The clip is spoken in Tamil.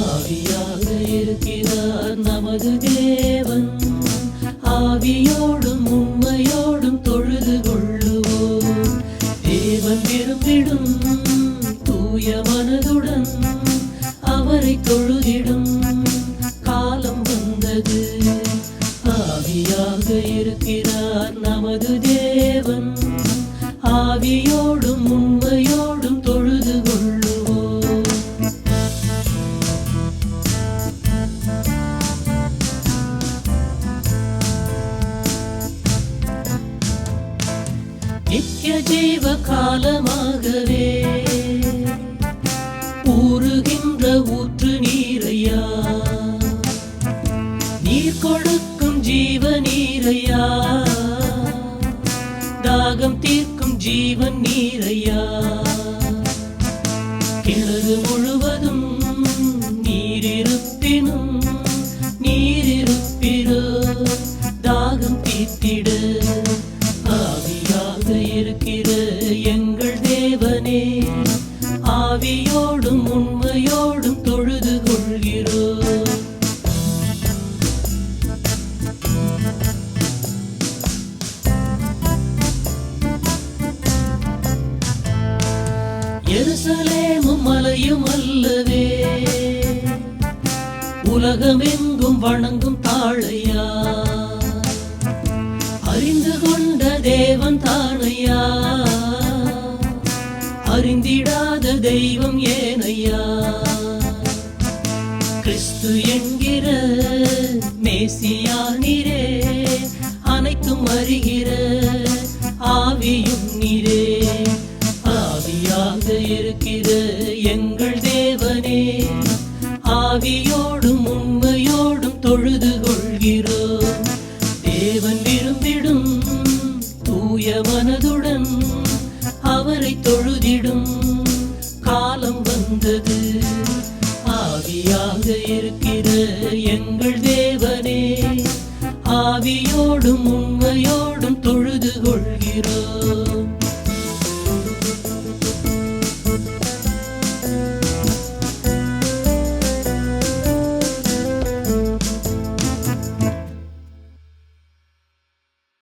ஆவியாக இருக்கிறார் நமது தேவன். ஆவியோடும் உண்மையோடும் தொழுது கொள்ளுவோம். தேவன் விரும்பிடும் தூய மனதுடன் அவரை தொழுதிடும் காலம் வந்தது. ஆவியாக இருக்கிறார் நமது தேவன். ஆவியோடும் உண்மையோடும் தொழுது கொள்ளுவோம். நித்திய ஜீவ காலமாகவே ஊறுகின்ற ஊற்று நீரையா, நீர் கொடுக்கும் ஜீவ நீரையா, தாகம் தீர்க்கும் ஜீவன் நீரையா. கிணறு முழுவதும் நீரிருப்பினும் நீரிருப்பிரோ தாகம் தீர்த்திட ஆவியாக இருக்கிற எங்கள் தேவனே, ஆவியோடும் உண்மையோடும் தொழுது கொள்கிறோம். எருசலேமும் மலையும் அல்லவே உலகமெங்கும் வணங்கும் தாழையா, அறிந்து கொண்ட தேவன் தானையா, அறிந்திடாத தெய்வம் ஏனையா. கிறிஸ்து என்கிற மேசியா நீரே, அனைத்தும் அறிகிற ஆவியும் நீரே. ஆவியாக இருக்கிற எங்கள் தேவனே, ஆவியோடும் உண்மையோடும் தொழுது கொள்கிறோம். தேவன் விரும்பிடும் தூய மனதுடன் அவரை தொழுதிடும் காலம் வந்தது. ஆவியாக இருக்கிற எங்கள் தேவனே, ஆவியோடும் உண்மையோடும் தொழுது கொள்கிறோம்.